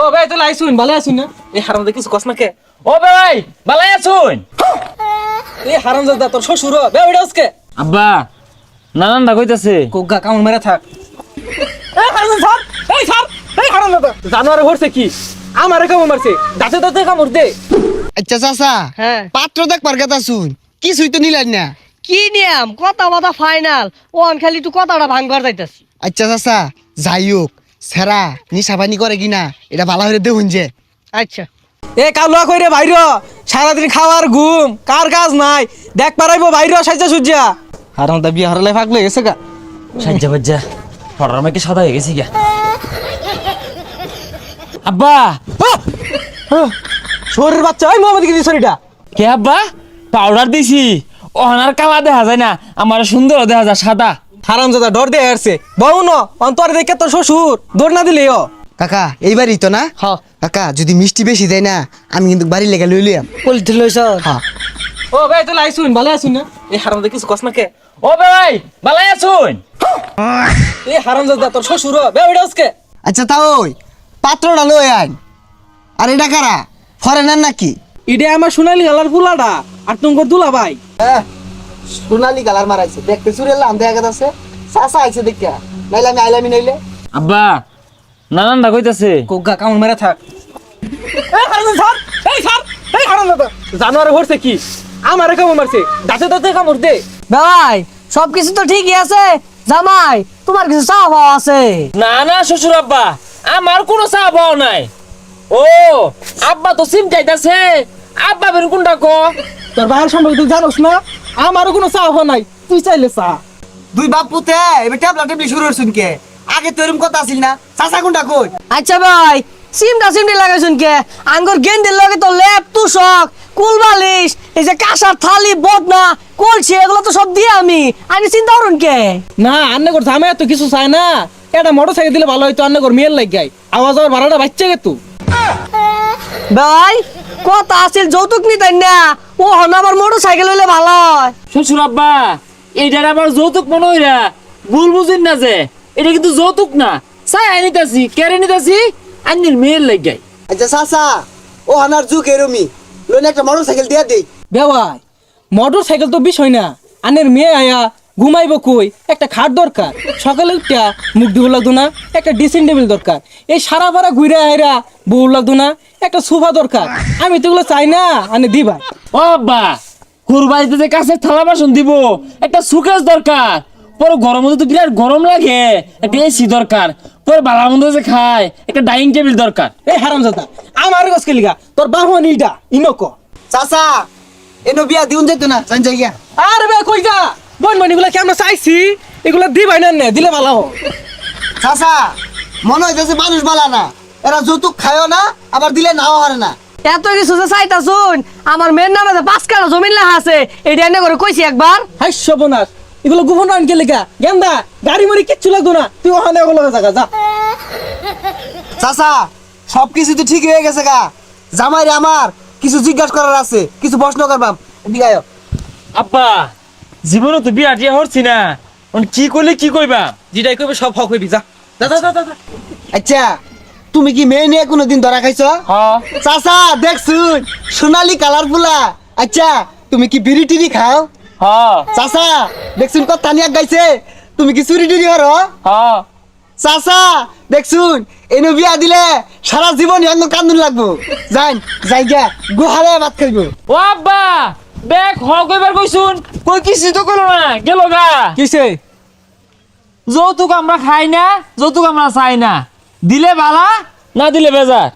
ও ভাই তুই আইছুন ভালো আছুন না এই হারামজাদা কিছু কস না কে ও ভাই ভালো আছুন এই হারামজাদা তোর শ্বশুর বে ওইটা আজকে আব্বা নানানটা কইতাছে কোগা কামড় মেরে থাক এই হারামজাদা এই হারামজাদা জানোয়ারে ভরছে কি আমারে কামড় মারছে দাঁতে দাঁতে কামড় দে আচ্ছা চাচা হ্যাঁ পাত্র দেখবার কথা শুন কিছুই তো নিলেন না। কি নিয়ম কথা বাতা ফাইনাল ওন খালি তুই কথাটা ভাঙবার যাইতাছি। আচ্ছা চাচা যাই হোক সেরা নিশাবানি করে কিনা এটা ভালো হয়ে দেখুন যে। আচ্ছা এ কালুয়া কইরে বাইর সারাদিন খাওয়ার ঘুম কার কাজ নাই দেখ পারাইবো বাইর সাইজা সুজা হারামজাদা বিয়ে হারালে ফাগলে গেছে গা সাজ্জা বাজ্জা পড়ার আমাকে সাদা হয়ে গেছি গা আব্বা শরীর বাচ্চা ওই মোহাম্মদ কি শরীরটা কে আব্বা পাউডার দিছি ওহানার কালা দেখা যায় না আমার সুন্দর দেখা যায় সাদা হারামজাদা ডর দিয়ে আসছে বউ ন অন্তরে দেখে তোর শ্বশুর দৌড় না দিলেও কাকা এইবারই তো না হ্যাঁ কাকা যদি মিষ্টি বেশি দেয় না আমি কিন্তু বাড়ি লেগে লইলাম। পলিথি লইছ হ্যাঁ ও ভাই তুই আইছুন ভালো আছুন না এই হারামজাদা কিছু কস না কে ও ভাই ভালো আছুন এই হারামজাদা তোর শ্বশুর বে ওইটা আজকে আচ্ছা তা ওই পাত্রটা লই আইন। আর এটা কারা ফরেনার নাকি? ইডে আমার সোনালি গালার ফুলাডা আর তোমার দুলা ভাই সোনালি কালার মারাইছে দেখতে চুরেলাম দেখা গেছে চাচা আইছে দেখা নাইলে আমি আইলামি নাইলে। আব্বা নানানটা কইতাছে কোগা কামড় মেরে থাক এই হারামজাদা জানোয়ারে ভরছে কি আমারে কামড় মারছে দাঁতে দাঁতে কামড় দে ভাই সবকিছু তো ঠিকই আছে জামাই তোমার কিছু চাওয়া পাওয়া আছে। না না শ্বশুর আব্বা আমার কোনো চা পাও নাই ও আব্বা তো সিম চাইতাছে আব্বা বের কোনটা কো তোর ভাইয়ের সম্পর্কে তুই জানোস না আমারও কোনো চাওয়া নাই তুই চাইলে চা দুই বাপ পুতে এবার ট্যাবলা টেবলি শুরু হচ্ছুন কে আগে তো এরকম কথা আসিল না চাচা কোনটা কই? আচ্ছা ভাই সিমটি লাগাইছুন কে আঙ্গুর গেন্দির লগে তো লেপ তুষক কুল বালিশ এই যে কাঁসার থালি বদনা কলছি এগুলো তো সব দিয়ে আমি চিন্তা করুন কে। না আন্নে কর ঝামে তো কিছু চায় না এটা মোটরসাইকেল দিলে ভালো হইতো আন্নে কর মেয়ের লাগ গাই আওয়াজ আর ভাড়াটা বাচ্চা গে তুই ভাই কথা আছিল যৌতুক নিতেন না ও হন আবার মোটর সাইকেল হইলে ভালো হয়। শ্বশুর আব্বা এইটার আবার যৌতুক মনে হইরা ভুল বুঝিন না যে এটা কিন্তু যৌতুক না চাই আনিতাছি কেড়ে নিতাছি আন্নির মেয়ের লাগাই আচ্ছা চাচা ও হানার যুগ এরমি লোন একটা মোটরসাইকেল দিয়ে দেই। বেওয়াই মোটরসাইকেল তো বিষয় না আন্নের মেয়ে আয়া ঘুমাইবো কই একটা খাট দরকার সকালে উঠা মুখ ধুবো লাগতো না একটা ড্রেসিং টেবিল দরকার এই সারা পাড়া ঘুরে আয়রা বউ লাগতো না একটা সোফা দরকার আমি তো এগুলো চাই না আনে দিবা ও আব্বা কুরবানিতে যে কাছের থালা বাসন দিব একটা সুকেস দরকার পরে গরম মধ্যে তো বিরাট গরম লাগে একটা এসি দরকার পরে বালা মন্দ যে খায় একটা ডাইনিং টেবিল দরকার এই হারামজাদা আমার গছকে লিগা তোর বাহন ইটা ইনক চাচা এনো বিয়া দিউন যাইতো না জান যাই গিয়া। আরে বে কই যা বন বন এগুলা কি আমরা চাইছি এগুলা দিবাই না নে দিলে ভালো হয় চাচা মনে হইতেছে মানুষ বালা না এরা যৌতুক খায়ও না আবার দিলে নাও হারে না। এত কিছু যে চাইতাছুন আমার মেয়ের নামে যে 5 কাঠা জমি লেখা আছে এটা এনে করে কইছি একবার। হাই সবনাশ এগুলো গোপন আনকে লিগা গেন্দা গাড়ি মারি কিচ্ছু লাগতো না তুই ওখানে ওগুলো জায়গা যা চাচা সবকিছু তো ঠিক হয়ে গেছে গা জামাইরে আমার কিছু জিজ্ঞাসা করার আছে কিছু প্রশ্ন করবাম এদিকে আয়। আব্বা জীবনে তো বিয়া টিয়া হচ্ছি না কি করলে কি কইবা যেটাই কইবে সব হক হইবি যা যা যা যা যা আচ্ছা তুমি কি মেয়ে নিয়ে কোনোদিন ধরা খাইছো? হ্যাঁ চাচা দেখছুন সোনালি কালার ফুলা। আচ্ছা তুমি কি বিড়ি টিড়ি খাও? হ্যাঁ চাচা দেখছুন কথা নিয়ে গাইছে তুমি কি চুরি টুরি করো? হ্যাঁ চাচা দেখছুন এনে বিয়া দিলে সারা জীবন এমন কান্দুন লাগবো যাই যাই গিয়া গুহালে ভাত খাইবো। ও আব্বা বেক হ কইবার কইছুন কই কিছু তো কইলো না গেল গা কিসে যৌতুক আমরা খাই না যৌতুক আমরা চাই না দিলে বালা না দিলে বেজার